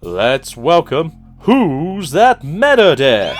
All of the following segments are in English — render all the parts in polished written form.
let's welcome Who's That Meta Deck?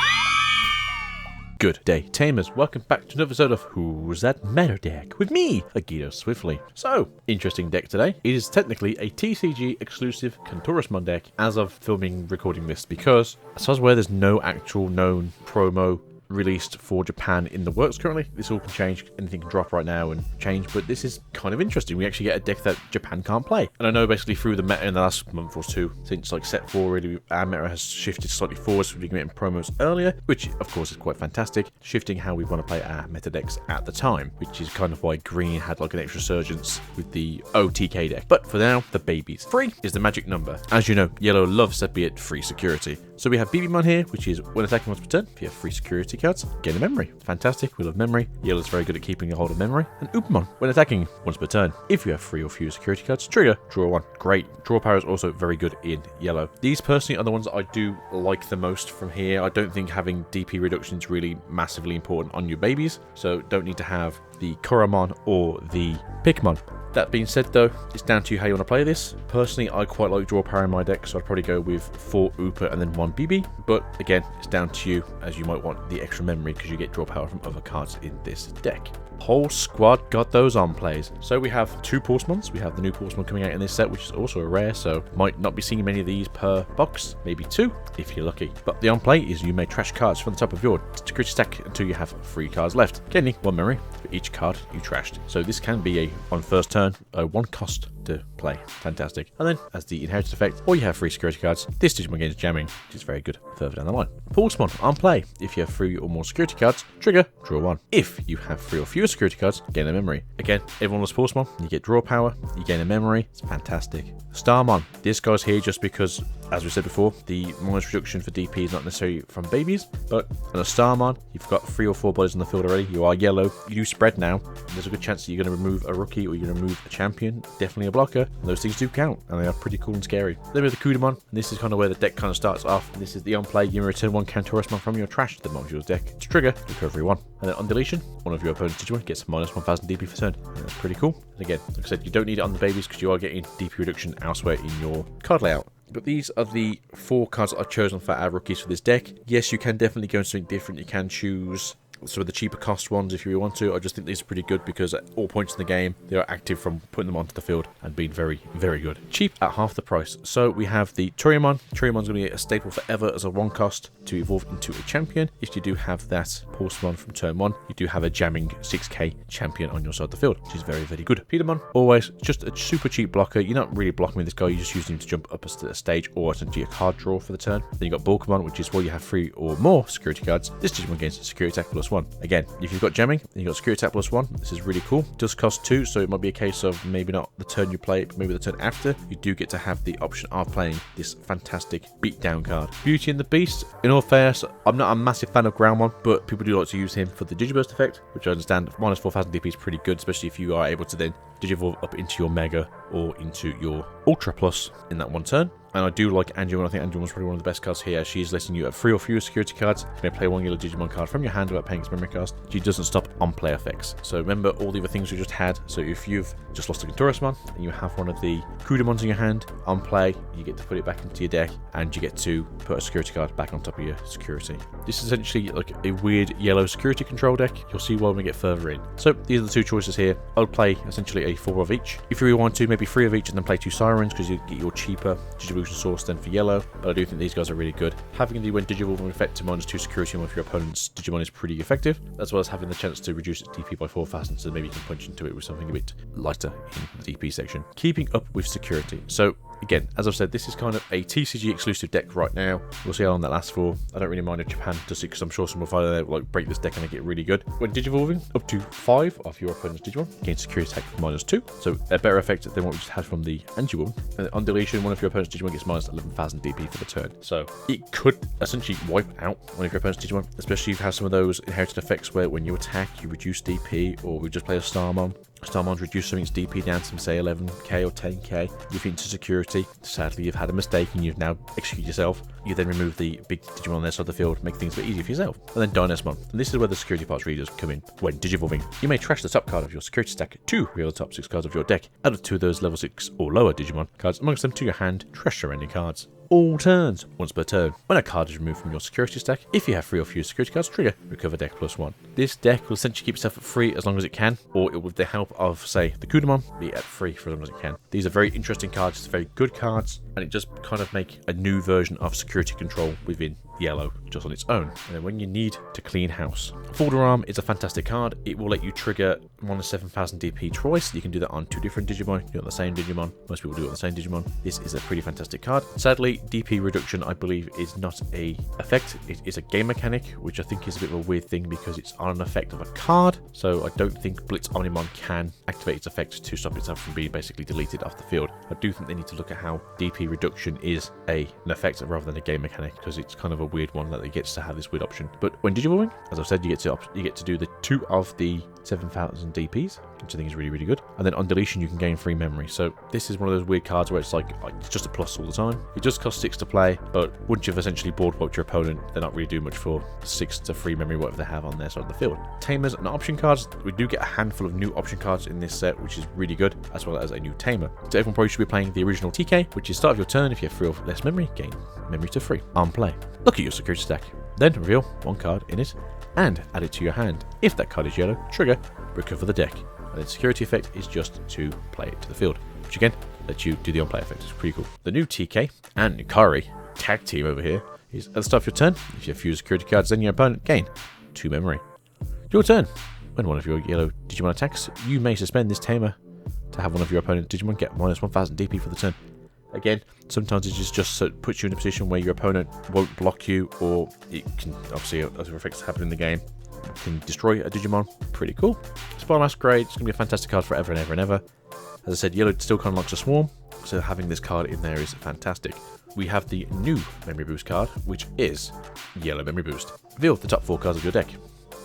Good day, Tamers. Welcome back to another episode of Who's That Meta Deck with me, Agito Swiftly. So, interesting deck today. It is technically a TCG exclusive Kentarousmon deck as of recording this, because as far as where there's no actual known promo released for Japan in the works currently. This all can change, anything can drop right now and change, but this is kind of interesting. We actually get a deck that Japan can't play. And I know basically through the meta in the last month or two, since like set 4 really, our meta has shifted slightly forward, so we can get promos earlier, which of course is quite fantastic, shifting how we want to play our meta decks at the time, which is kind of why green had like an extra resurgence with the OTK deck. But for now, the babies. 3 is the magic number. As you know, yellow loves to be at free security. So we have Digimon here, which is when attacking once per turn, if you have free security cards, gain a memory. Fantastic, we love memory. Yellow's very good at keeping a hold of memory. And Upamon, when attacking once per turn, if you have 3 or fewer security cards, trigger, draw 1. Great. Draw power is also very good in yellow. These personally are the ones that I do like the most from here. I don't think having DP reduction is really massively important on your babies, so don't need to have the Koromon or the Pikmon. That being said though, it's down to you how you want to play this. Personally, I quite like draw power in my deck, so I'd probably go with 4 Upa and then 1 BB. But again, it's down to you, as you might want the extra memory because you get draw power from other cards in this deck. Whole squad got those on plays. So we have 2 Pulsemons. We have the new Pulsemon coming out in this set, which is also a rare, so might not be seeing many of these per box, maybe 2 if you're lucky. But the on play is you may trash cards from the top of your security stack until you have 3 cards left, gaining 1 memory for each card you trashed. So this can be a, on first turn, a 1 cost to play. Fantastic. And then as the inherited effect, or you have 3 security cards, this Digimon gains jamming, which is very good further down the line. Pulsemon on play. If you have 3 or more security cards, trigger, draw 1. If you have 3 or fewer security cards, gain a memory. Again, everyone loves Pulsemon. You get draw power, you gain a memory. It's fantastic. Starmon. This guy's here just because, as we said before, the minus reduction for DP is not necessarily from babies, but on a Starmon, you've got 3 or 4 bodies in the field already. You are yellow. You do spread now. There's a good chance that you're going to remove a rookie or you're going to remove a champion, definitely a blocker. And those things do count, and they are pretty cool and scary. Then we have the Kudamon, and this is kind of where the deck kind of starts off. This is the on play. You may return 1 Kentarousmon from your trash to the bottom of your deck to trigger recovery 1. And then on deletion, one of your opponent's Digimon gets minus 1000 DP per turn. And that's pretty cool. And again, like I said, you don't need it on the babies because you are getting DP reduction elsewhere in your card layout. But these are the 4 cards that I've chosen for our rookies for this deck. Yes, you can definitely go into something different. You can choose some of the cheaper cost ones if you want to. I just think these are pretty good because at all points in the game, they are active from putting them onto the field and being very, very good. Cheap at half the price. So we have the Toryumon. Toryumon's going to be a staple forever as a 1 cost to evolve into a champion. If you do have that Pulsemon from turn 1, you do have a jamming 6k champion on your side of the field, which is very, very good. Petermon, always just a super cheap blocker. You're not really blocking with this guy, you're just using him to jump up a stage or essentially a card draw for the turn. Then you got Bulkamon, which is where you have 3 or more security cards. This Digimon gains security attack +1. Again, if you've got jamming and you've got security attack +1, this is really cool. It does cost 2, so it might be a case of maybe not the turn you play it, but maybe the turn after. You do get to have the option of playing this fantastic beatdown card. Beauty and the Beast. In all fairness, I'm not a massive fan of Groundmon, but people do like to use him for the Digiburst effect, which I understand minus 4000 DP is pretty good, especially if you are able to then Digivolve up into your Mega or into your Ultra Plus in that 1 turn. And I do like Angemon. I think Angemon's probably one of the best cards here. She's letting you have 3 or fewer security cards. You may play 1 yellow Digimon card from your hand without paying its memory cost. She doesn't stop on play effects. So remember all the other things we just had. So if you've just lost a Kentarousmon and you have one of the Kudamons in your hand on play, you get to put it back into your deck and you get to put a security card back on top of your security. This is essentially like a weird yellow security control deck. You'll see why when we get further in. So these are the 2 choices here. I would play essentially a 4 of each. If you really want to, maybe 3 of each and then play 2 Sirens because you get your cheaper distribution source then for yellow, but I do think these guys are really good. Having the when Digivolve effect to minus 2 security on with your opponent's Digimon is pretty effective, as well as having the chance to reduce its DP by 4000, so maybe you can punch into it with something a bit lighter in the DP section. Keeping up with security. So again, as I've said, this is kind of a TCG exclusive deck right now. We'll see how long that lasts for. I don't really mind if Japan does it because I'm sure some will find like break this deck and make it really good. When Digivolving, up to 5 of your opponent's Digimon gain security attack -2, so a better effect than what we just had from the Angemon. And on deletion, one of your opponent's Digimon gets minus 11,000 DP for the turn. So it could essentially wipe out one of your opponent's Digimon, especially if you have some of those inherited effects where when you attack, you reduce DP, or we just play a Starmon. Starmon's reduced something's DP down to say 11k or 10k. You've into security. Sadly, you've had a mistake and you've now executed yourself. You then remove the big Digimon on their side of the field, make things a bit easier for yourself. And then Dynasmon. And this is where the security parts really does come in. When Digivolving, you may trash the top card of your security stack to reveal the top 6 cards of your deck. Add 2 of those level 6 or lower Digimon cards amongst them to your hand, trash surrounding cards. all turns, once per turn. When a card is removed from your security stack, if you have 3 or fewer security cards, trigger recover deck +1. This deck will essentially keep itself at 3 as long as it can, or with the help of, say, the Kudamon, be at 3 for as long as it can. These are very interesting cards, it's very good cards, and it just kind of make a new version of security control within yellow just on its own. And then when you need to clean house, Folder Arm is a fantastic card. It will let you trigger 1 of 7,000 DP twice. You can do that on 2 different Digimon. You can do it on the same Digimon. Most people do it on the same Digimon. This is a pretty fantastic card. Sadly, DP reduction, I believe, is not a effect. It is a game mechanic, which I think is a bit of a weird thing because it's on an effect of a card. So I don't think Blitz Omnimon can activate its effect to stop itself from being basically deleted off the field. I do think they need to look at how DP reduction is an effect rather than a game mechanic, because it's kind of a weird one that it gets to have this weird option. But when Digivolving, as I've said, you get to do the 2 of the 7,000 DPs, which I think is really, really good. And then on deletion, you can gain free memory. So this is one of those weird cards where it's like it's just a plus all the time. It does cost 6 to play, but once you've essentially board wiped your opponent, they're not really doing much for 6 to free memory, whatever they have on their side of the field. Tamers and option cards. We do get a handful of new option cards in this set, which is really good, as well as a new tamer. So everyone probably should be playing the original TK, which is start of your turn. If you have 3 or less memory, gain memory to free. On play, look at your security stack. Then reveal 1 card in it and add it to your hand. If that card is yellow, trigger recover the deck. And then security effect is just to play it to the field, which again lets you do the on-play effect. It's pretty cool. The new TK and Nukari tag team over here is at the start of your turn. If you have few security cards, then your opponent gain 2 memory. Your turn. When one of your yellow Digimon attacks, you may suspend this tamer to have one of your opponent's Digimon get minus 1,000 DP for the turn. Again, sometimes it just puts you in a position where your opponent won't block you, or it can, obviously, as effects happen in the game, can destroy a Digimon. Pretty cool. Spoiler Masquerade, it's going to be a fantastic card forever and ever and ever. As I said, yellow still kind of likes a swarm, so having this card in there is fantastic. We have the new Memory Boost card, which is Yellow Memory Boost. Reveal the top 4 cards of your deck.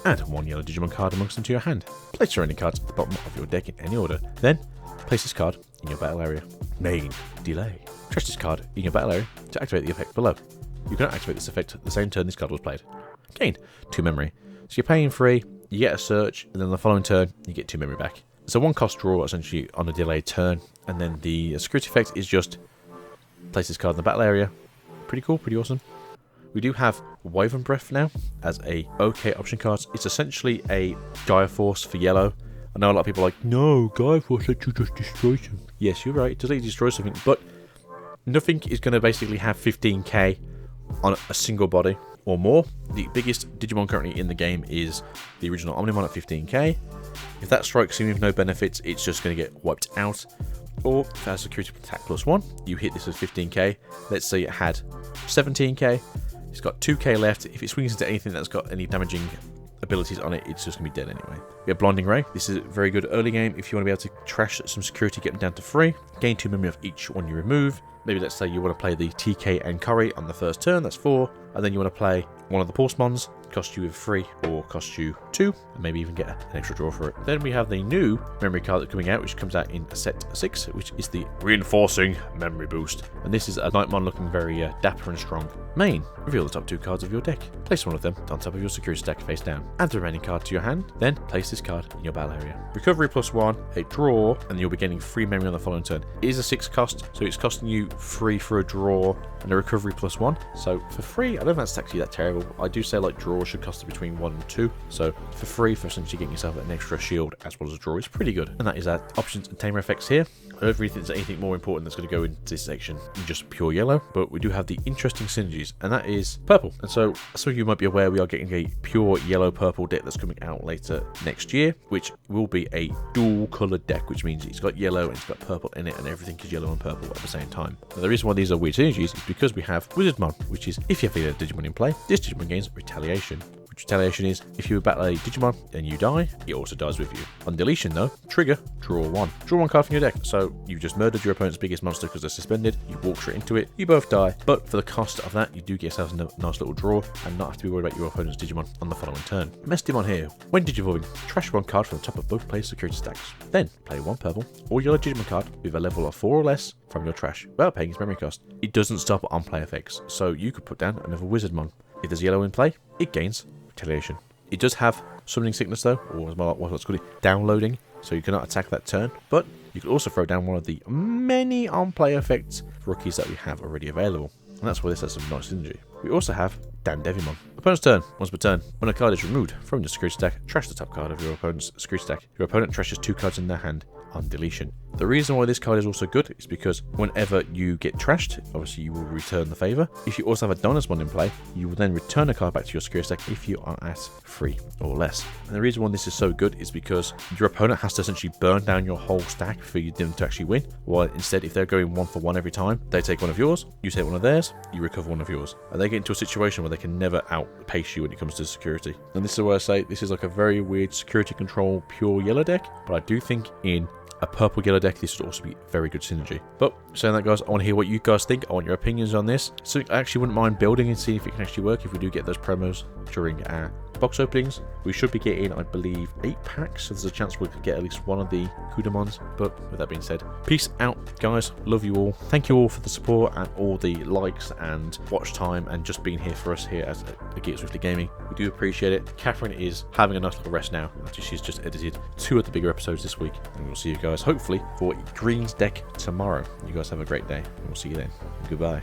Add 1 yellow Digimon card amongst them to your hand. Place your ending cards at the bottom of your deck in any order. Then, place this card in your battle area. Main delay. Trash this card in your battle area to activate the effect below. You cannot activate this effect the same turn this card was played. Gain 2 memory. So you're paying 3, you get a search, and then the following turn you get 2 memory back. So 1 cost draw essentially on a delayed turn, and then the security effect is just place this card in the battle area. Pretty cool, pretty awesome. We do have Wyvern Breath now as a OK option card. It's essentially a Gaia Force for yellow. I know a lot of people are like, no, Gaia Force lets you just destroy something. Yes, you're right, it does let you destroy something, but nothing is going to basically have 15k on a single body or more. The biggest Digimon currently in the game is the original Omnimon at 15k. If that strikes you with no benefits, it's just going to get wiped out. Or if it has security attack +1, you hit this with 15k. Let's say it had 17k. It's got 2k left. If it swings into anything that's got any damaging abilities on it, it's just going to be dead anyway. We have Blinding Ray. This is very good early game if you want to be able to trash some security, get them down to 3. Gain 2 memory of each one you remove. Maybe let's say you want to play the TK and Curry on the first turn, that's 4. And then you want to play one of the Pulsemons, cost you 3 or cost you 2, and maybe even get an extra draw for it. Then we have the new memory card that's coming out, which comes out in set 6, which is the Reinforcing Memory Boost. And this is a Nightmon looking very dapper and strong. Main, reveal the top 2 cards of your deck. Place one of them on top of your security stack face down. Add the remaining card to your hand, then place this card in your battle area. Recovery +1, a draw, and you'll be getting 3 memory on the following turn. It is a 6 cost, so it's costing you 3 for a draw and a recovery +1. So for 3, I don't think that's actually that terrible. I do say like draw should cost between 1 and 2. So for 3, for essentially getting yourself an extra shield as well as a draw is pretty good. And that is our options and tamer effects here. I don't really think there's anything more important that's going to go into this section than just pure yellow, but we do have the interesting synergies, and that is purple. And so some of you might be aware we are getting a pure yellow purple deck that's coming out later next year, which will be a dual coloured deck, which means it's got yellow and it's got purple in it, and everything is yellow and purple at the same time. Now, the reason why these are weird synergies is because we have Wizardmon, which is if you have a Digimon in play, this Digimon gains retaliation. Retaliation is if you battle a Digimon and you die, it also dies with you. On deletion though, trigger, draw 1. Draw 1 card from your deck. So you just murdered your opponent's biggest monster because they're suspended, you walk straight into it, you both die, but for the cost of that, you do get yourself a nice little draw and not have to be worried about your opponent's Digimon on the following turn. Mestimon here. When Digivolving, trash 1 card from the top of both players' security stacks. Then play 1 purple or yellow Digimon card with a level of 4 or less from your trash without paying its memory cost. It doesn't stop on play effects, so you could put down another Wizardmon. If there's yellow in play, it gains retaliation. It does have summoning sickness though, or what's called downloading, so you cannot attack that turn, but you could also throw down one of the many on-play effects rookies that we have already available. and that's why this has some nice synergy. We also have Digimon. Opponent's turn. Once per turn, when a card is removed from your security stack, trash the top card of your opponent's security stack. Your opponent trashes 2 cards in their hand on deletion. The reason why this card is also good is because whenever you get trashed, obviously you will return the favour. If you also have a Dynasmon in play, you will then return a card back to your security stack if you are at 3 or less. And the reason why this is so good is because your opponent has to essentially burn down your whole stack for them to actually win, while instead if they're going 1 for 1 every time, they take one of yours, you take one of theirs, you recover one of yours. And they get into a situation where they can never outpace you when it comes to security. And this is where I say this is like a very weird security control pure yellow deck, but I do think in a purple yellow deck this would also be very good synergy. But saying that, guys, I want to hear what you guys think. I want your opinions on this. So I actually wouldn't mind building and seeing if it can actually work if we do get those promos during our box openings. We should be getting, I believe, 8 packs, so there's a chance we could get at least one of the Kudamons. But with that being said, peace out, guys. Love you all. Thank you all for the support and all the likes and watch time and just being here for us here at Gears with the Gaming. We do appreciate it. Catherine is having a nice little rest now after she's just edited 2 of the bigger episodes this week. And we'll see you guys hopefully for Green's deck tomorrow. You guys have a great day and we'll see you then. Goodbye.